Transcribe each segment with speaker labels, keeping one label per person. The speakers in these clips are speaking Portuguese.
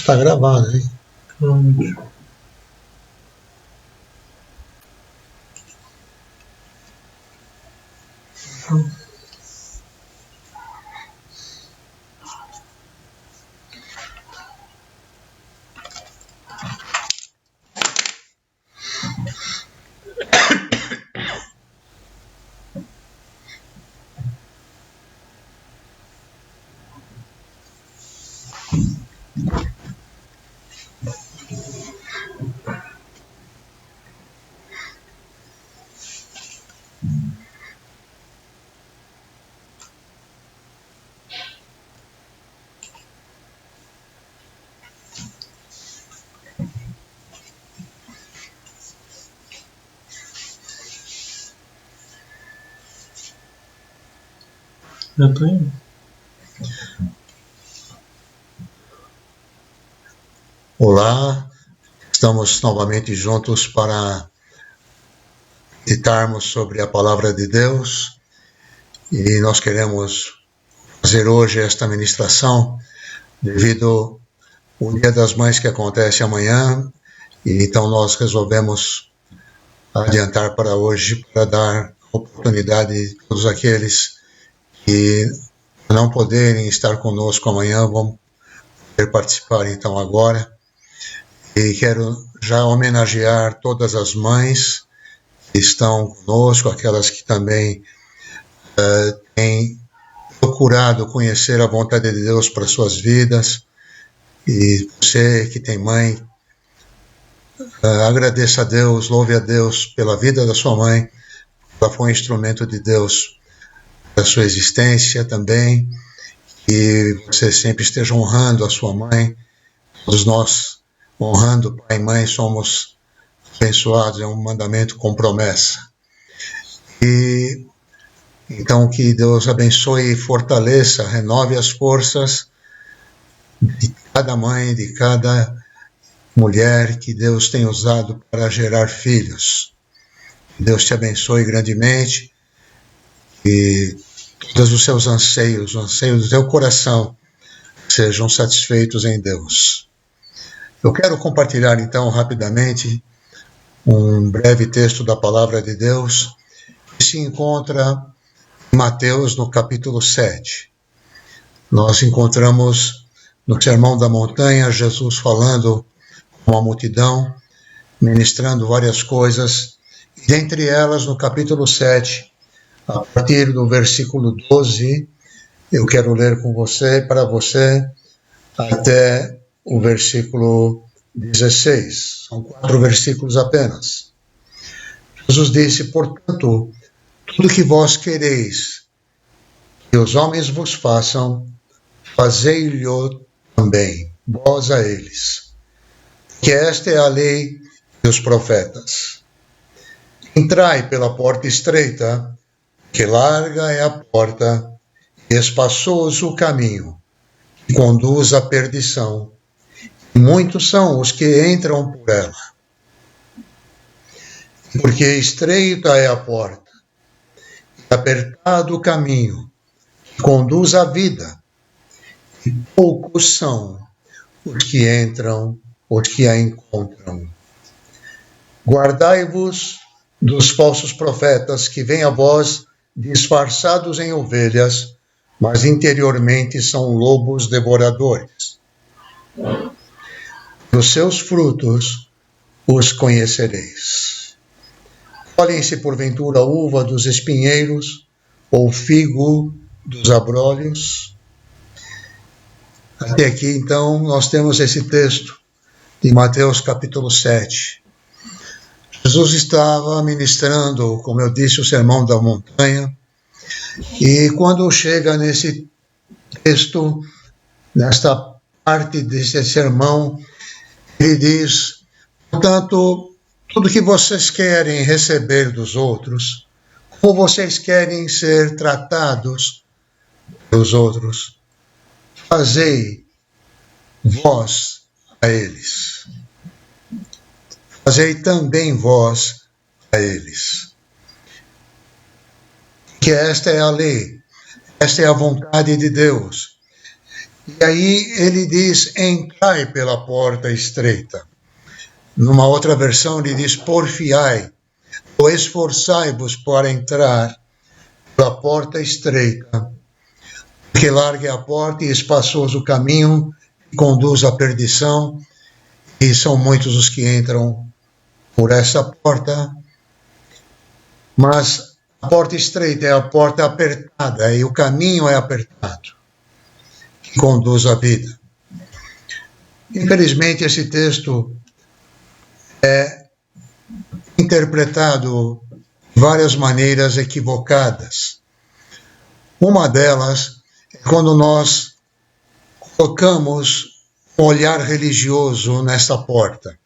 Speaker 1: Tá gravado, hein?
Speaker 2: Eu tô indo.
Speaker 1: Olá, estamos novamente juntos para meditarmos sobre a Palavra de Deus e nós queremos fazer hoje esta ministração devido ao Dia das Mães que acontece amanhã e então nós resolvemos adiantar para hoje para dar oportunidade a todos aqueles que não poderem estar conosco amanhã vão poder participar então agora. E quero já homenagear todas as mães que estão conosco, aquelas que também têm procurado conhecer a vontade de Deus para suas vidas. E você que tem mãe, agradeça a Deus, louve a Deus pela vida da sua mãe. Ela foi um instrumento de Deus para a sua existência também. E você sempre esteja honrando a sua mãe. Todos nós, honrando pai e mãe, somos abençoados, é um mandamento com promessa. E então que Deus abençoe e fortaleça, renove as forças de cada mãe, de cada mulher que Deus tem usado para gerar filhos. Que Deus te abençoe grandemente e todos os seus anseios, os anseios do teu coração sejam satisfeitos em Deus. Eu quero compartilhar então rapidamente um breve texto da Palavra de Deus que se encontra em Mateus no capítulo 7. Nós encontramos no Sermão da Montanha Jesus falando com a multidão, ministrando várias coisas, e dentre elas no capítulo 7, a partir do versículo 12, eu quero ler com você, para você, até o versículo 16. São 4 versículos apenas. Jesus disse, portanto, tudo que vós quereis que os homens vos façam, fazei-lhe também, vós a eles. Que esta é a lei e os profetas. Entrai pela porta estreita, que larga é a porta, e espaçoso o caminho, que conduz à perdição. E muitos são os que entram por ela. Porque estreita é a porta, e apertado o caminho, que conduz à vida, e poucos são os que entram, os que a encontram. Guardai-vos dos falsos profetas que vêm a vós disfarçados em ovelhas, mas interiormente são lobos devoradores. Dos seus frutos os conhecereis. Olhem-se porventura a uva dos espinheiros, ou figo dos abrolhos. Até aqui, então, nós temos esse texto de Mateus capítulo 7. Jesus estava ministrando, como eu disse, o Sermão da Montanha, e quando chega nesse texto, nesta parte desse sermão, ele diz, portanto, tudo que vocês querem receber dos outros, como vocês querem ser tratados pelos outros, fazei vós a eles. Fazei também vós a eles. Que esta é a lei, esta é a vontade de Deus. E aí ele diz: entrai pela porta estreita. Numa outra versão ele diz: porfiai, ou esforçai-vos para entrar pela porta estreita, porque larga é a porta e espaçoso o caminho que conduz à perdição, e são muitos os que entram por essa porta. Mas a porta estreita é a porta apertada, e o caminho é apertado, que conduz à vida. Infelizmente, esse texto é interpretado de várias maneiras equivocadas. Uma delas é quando nós colocamos um olhar religioso nessa porta.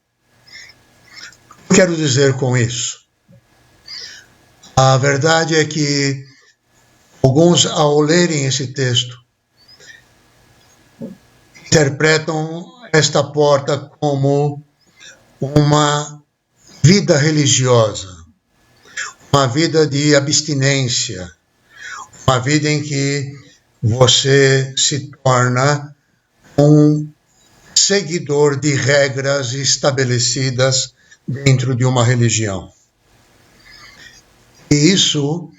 Speaker 1: O que quero dizer com isso? A verdade é que alguns, ao lerem esse texto, interpretam esta porta como uma vida religiosa, uma vida de abstinência, uma vida em que você se torna um seguidor de regras estabelecidas dentro de uma religião. E isso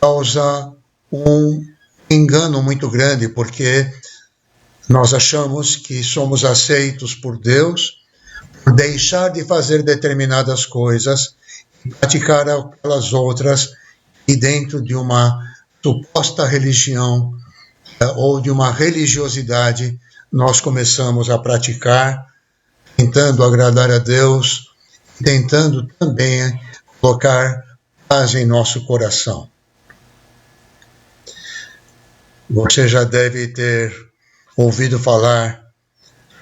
Speaker 1: causa um engano muito grande, porque nós achamos que somos aceitos por Deus por deixar de fazer determinadas coisas e praticar aquelas outras, e dentro de uma suposta religião ou de uma religiosidade nós começamos a praticar, tentando agradar a Deus, tentando também colocar paz em nosso coração. Você já deve ter ouvido falar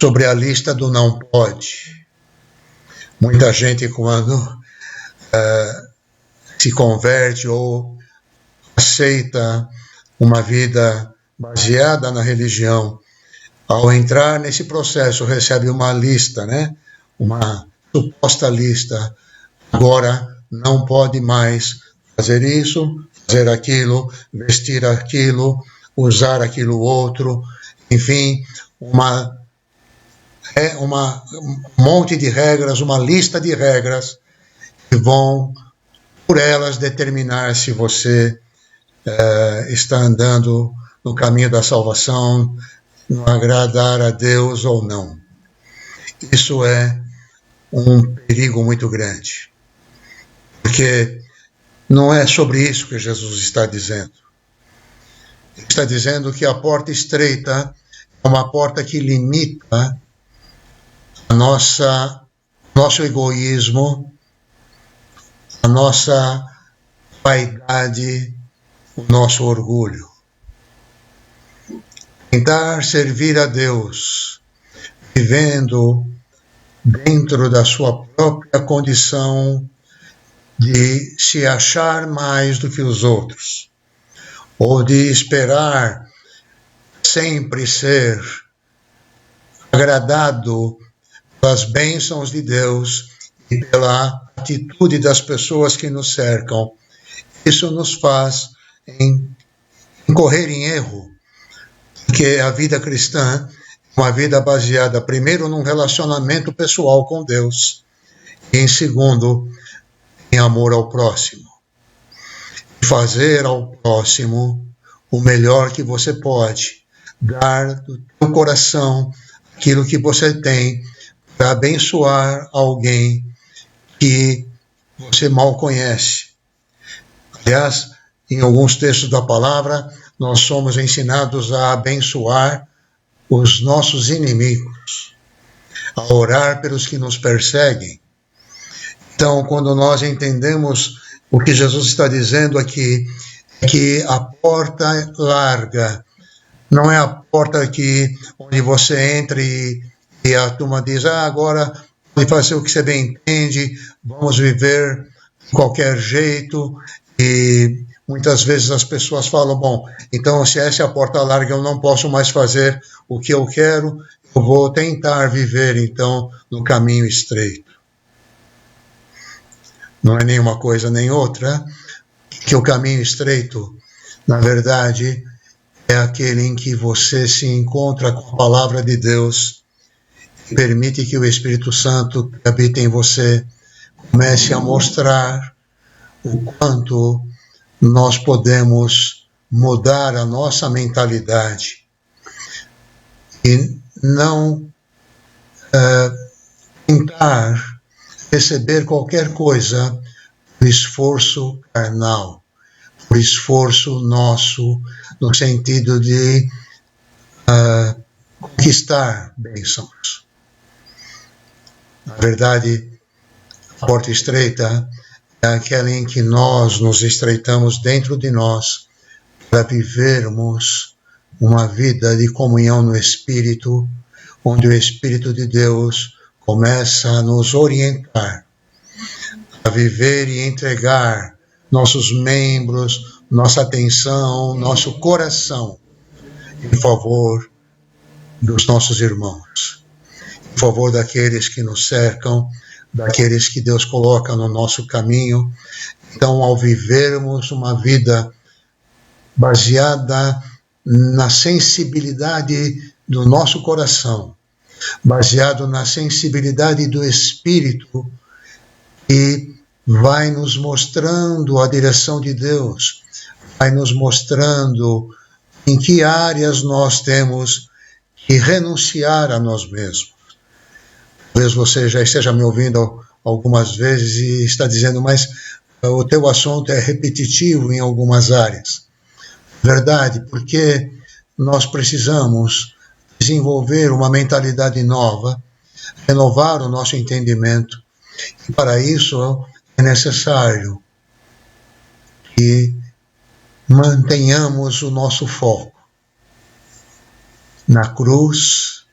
Speaker 1: sobre a lista do não pode. Muita gente, quando se converte ou aceita uma vida baseada na religião, ao entrar nesse processo recebe uma lista, né? Uma suposta lista. Agora não pode mais fazer isso, fazer aquilo, vestir aquilo, usar aquilo outro, enfim, um monte de regras, uma lista de regras que vão, por elas, determinar se você está andando no caminho da salvação, no agradar a Deus ou não. Isso é um perigo muito grande, porque não é sobre isso que Jesus está dizendo. Ele está dizendo que a porta estreita é uma porta que limita a nosso egoísmo, a nossa vaidade, o nosso orgulho. Tentar servir a Deus, vivendo dentro da sua própria condição de se achar mais do que os outros, ou de esperar sempre ser agradado pelas bênçãos de Deus e pela atitude das pessoas que nos cercam. Isso nos faz incorrer em erro, porque a vida cristã é uma vida baseada, primeiro, num relacionamento pessoal com Deus, e, em segundo, em amor ao próximo. Fazer ao próximo o melhor que você pode, dar do teu coração aquilo que você tem para abençoar alguém que você mal conhece. Aliás, em alguns textos da palavra, nós somos ensinados a abençoar os nossos inimigos, a orar pelos que nos perseguem. Então, quando nós entendemos o que Jesus está dizendo aqui, é que a porta larga não é a porta onde você entra e a turma diz: agora pode fazer o que você bem entende, vamos viver de qualquer jeito. E muitas vezes as pessoas falam: bom, então se essa é a porta larga, eu não posso mais fazer o que eu quero, eu vou tentar viver então no caminho estreito. Não é nenhuma coisa nem outra, que o caminho estreito, na verdade, é aquele em que você se encontra com a palavra de Deus e permite que o Espírito Santo que habita em você comece a mostrar o quanto nós podemos mudar a nossa mentalidade e não tentar receber qualquer coisa por esforço carnal, por esforço nosso, no sentido de conquistar bênçãos. Na verdade, a porta estreita é aquela em que nós nos estreitamos dentro de nós para vivermos uma vida de comunhão no Espírito, onde o Espírito de Deus começa a nos orientar a viver e entregar nossos membros, nossa atenção, nosso coração em favor dos nossos irmãos, em favor daqueles que nos cercam, daqueles que Deus coloca no nosso caminho. Então, ao vivermos uma vida baseada na sensibilidade do nosso coração, baseado na sensibilidade do Espírito, que vai nos mostrando a direção de Deus, vai nos mostrando em que áreas nós temos que renunciar a nós mesmos. Talvez você já esteja me ouvindo algumas vezes e está dizendo, mas o teu assunto é repetitivo em algumas áreas. Verdade, porque nós precisamos desenvolver uma mentalidade nova, renovar o nosso entendimento, e para isso é necessário que mantenhamos o nosso foco na cruz,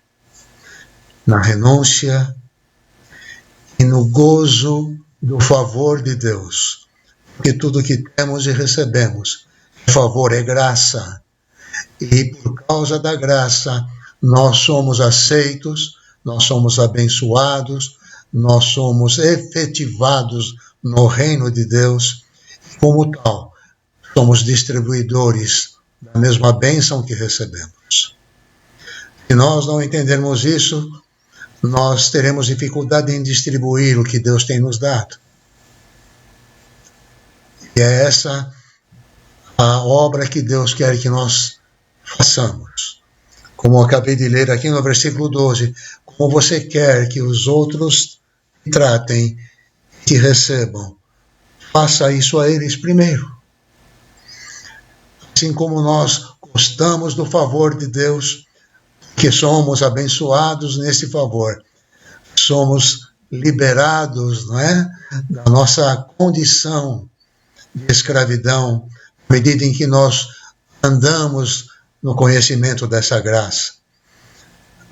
Speaker 1: na renúncia e no gozo do favor de Deus. Porque tudo que temos e recebemos é favor, é graça. E por causa da graça, nós somos aceitos, nós somos abençoados, nós somos efetivados no reino de Deus. Como tal, somos distribuidores da mesma bênção que recebemos. Se nós não entendermos isso, nós teremos dificuldade em distribuir o que Deus tem nos dado. E é essa a obra que Deus quer que nós façamos. Como eu acabei de ler aqui no versículo 12, como você quer que os outros te tratem e te recebam, faça isso a eles primeiro. Assim como nós gostamos do favor de Deus, que somos abençoados nesse favor, somos liberados, não é, da nossa condição de escravidão, à medida em que nós andamos no conhecimento dessa graça.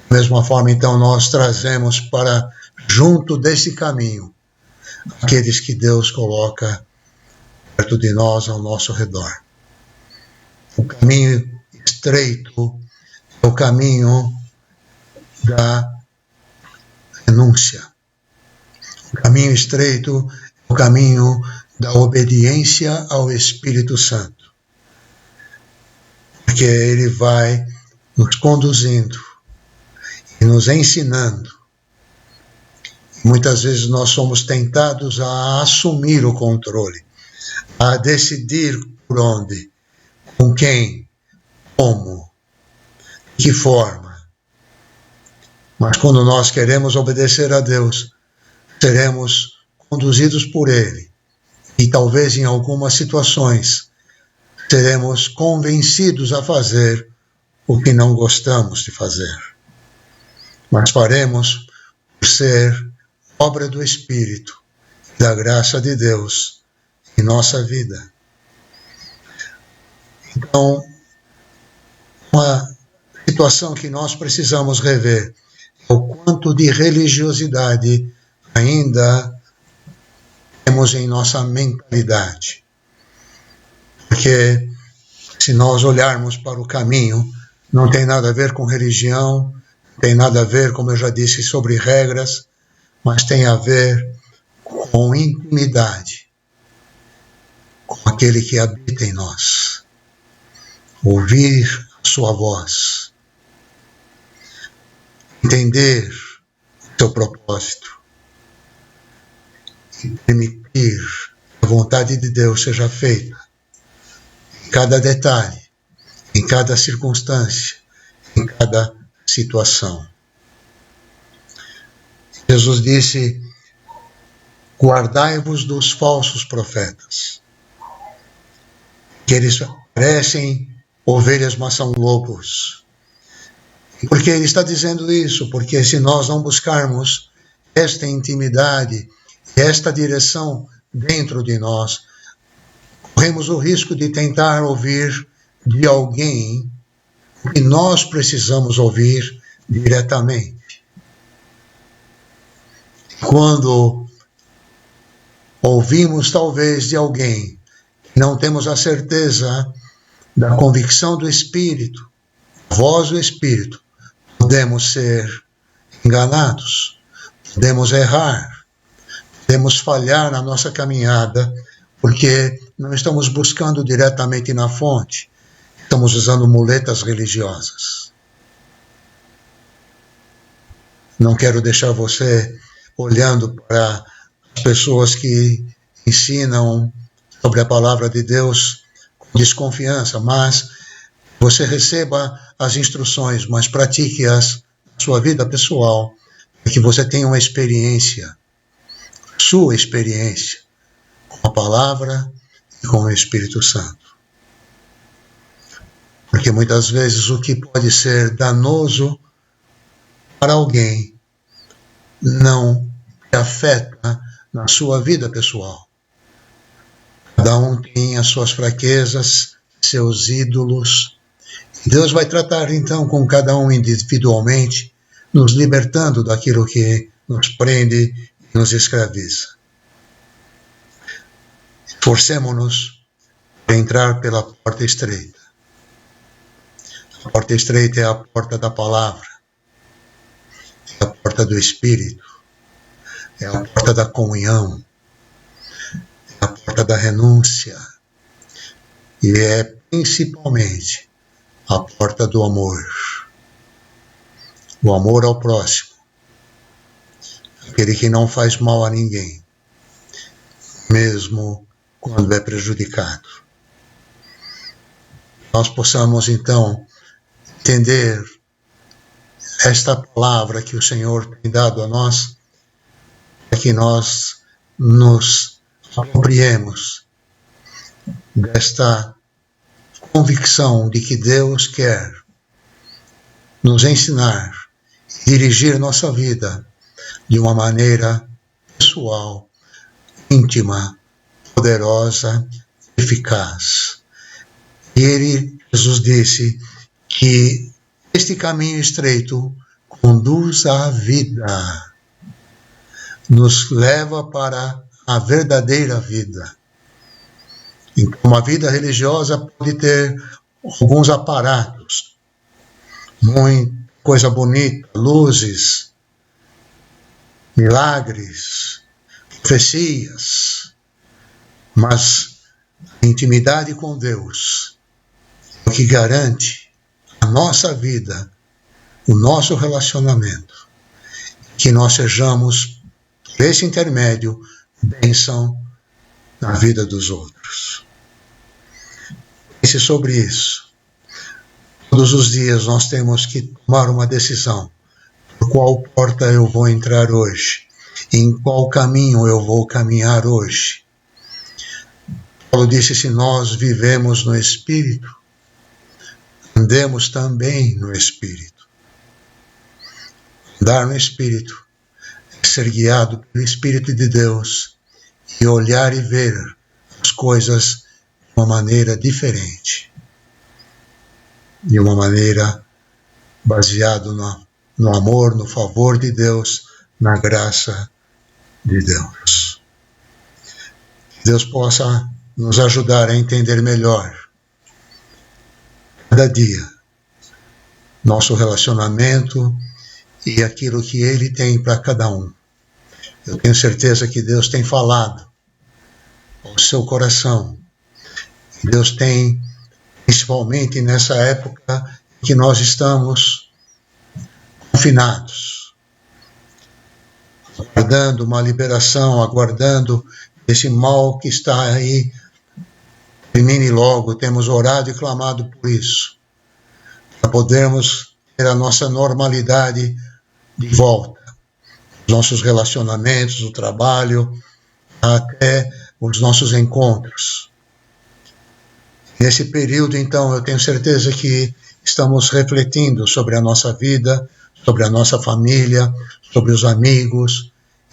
Speaker 1: Da mesma forma, então, nós trazemos para junto desse caminho aqueles que Deus coloca perto de nós, ao nosso redor. O caminho estreito é o caminho da renúncia. O caminho estreito é o caminho da obediência ao Espírito Santo. Porque ele vai nos conduzindo e nos ensinando. Muitas vezes nós somos tentados a assumir o controle, a decidir por onde, com quem, como, de que forma. Mas quando nós queremos obedecer a Deus, seremos conduzidos por Ele. E talvez em algumas situações seremos convencidos a fazer o que não gostamos de fazer. Mas faremos por ser obra do Espírito e da graça de Deus em nossa vida. Então, uma situação que nós precisamos rever é o quanto de religiosidade ainda temos em nossa mentalidade. Porque se nós olharmos para o caminho, não tem nada a ver com religião, não tem nada a ver, como eu já disse, sobre regras, mas tem a ver com intimidade, com aquele que habita em nós. Ouvir sua voz, entender o seu propósito e permitir que a vontade de Deus seja feita em cada detalhe, em cada circunstância, em cada situação. Jesus disse: guardai-vos dos falsos profetas, que eles parecem ovelhas, mas são lobos. Por que ele está dizendo isso? Porque se nós não buscarmos esta intimidade, esta direção dentro de nós, corremos o risco de tentar ouvir de alguém o que nós precisamos ouvir diretamente. Quando ouvimos talvez de alguém que não temos a certeza da convicção do Espírito, voz do Espírito, podemos ser enganados, podemos errar, podemos falhar na nossa caminhada, porque não estamos buscando diretamente na fonte, estamos usando muletas religiosas. Não quero deixar você olhando para as pessoas que ensinam sobre a palavra de Deus com desconfiança, mas você receba as instruções, mas pratique-as na sua vida pessoal, para que você tenha uma experiência, sua experiência, com a palavra e com o Espírito Santo. Porque muitas vezes o que pode ser danoso para alguém não te afeta na sua vida pessoal. Cada um tem as suas fraquezas, seus ídolos. Deus vai tratar então com cada um individualmente, nos libertando daquilo que nos prende e nos escraviza. Esforcemo-nos para entrar pela porta estreita. A porta estreita é a porta da palavra, é a porta do Espírito, é a porta da comunhão, é a porta da renúncia e é principalmente a porta do amor. O amor ao próximo, aquele que não faz mal a ninguém, mesmo quando é prejudicado. Nós possamos então entender esta palavra que o Senhor tem dado a nós, para que nós nos apropriemos desta convicção de que Deus quer nos ensinar, dirigir nossa vida de uma maneira pessoal, íntima, poderosa, eficaz. E Jesus disse que este caminho estreito conduz à vida, nos leva para a verdadeira vida. Então, uma vida religiosa pode ter alguns aparatos, muita coisa bonita, luzes, milagres, profecias, mas a intimidade com Deus é o que garante a nossa vida, o nosso relacionamento, que nós sejamos, por esse intermédio, bênção na vida dos outros. Pense sobre isso. Todos os dias nós temos que tomar uma decisão. Por qual porta eu vou entrar hoje? Em qual caminho eu vou caminhar hoje? Paulo disse: se nós vivemos no Espírito, andemos também no Espírito. Andar no Espírito é ser guiado pelo Espírito de Deus e olhar e ver as coisas de uma maneira diferente, de uma maneira baseada no amor, no favor de Deus, na graça de Deus. Que Deus possa nos ajudar a entender melhor, cada dia, nosso relacionamento e aquilo que Ele tem para cada um. Eu tenho certeza que Deus tem falado ao seu coração. Deus tem, principalmente nessa época que nós estamos confinados, aguardando uma liberação, aguardando esse mal que está aí, termine logo. Temos orado e clamado por isso, para podermos ter a nossa normalidade de volta, os nossos relacionamentos, o trabalho, até os nossos encontros. Nesse período, então, eu tenho certeza que estamos refletindo sobre a nossa vida, sobre a nossa família, sobre os amigos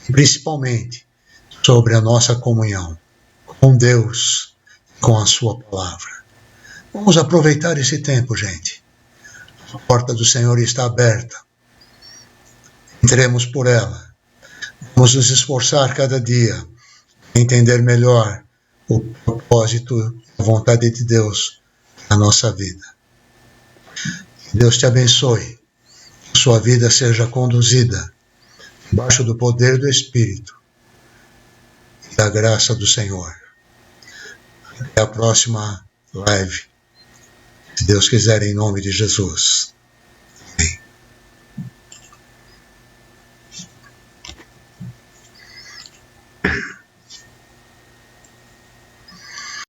Speaker 1: e principalmente sobre a nossa comunhão com Deus, com a sua palavra. Vamos aproveitar esse tempo, gente. A porta do Senhor está aberta. Entremos por ela. Vamos nos esforçar cada dia a entender melhor o propósito e a vontade de Deus na nossa vida. Que Deus te abençoe. Que sua vida seja conduzida debaixo do poder do Espírito e da graça do Senhor. Até a próxima live, se Deus quiser, em nome de Jesus.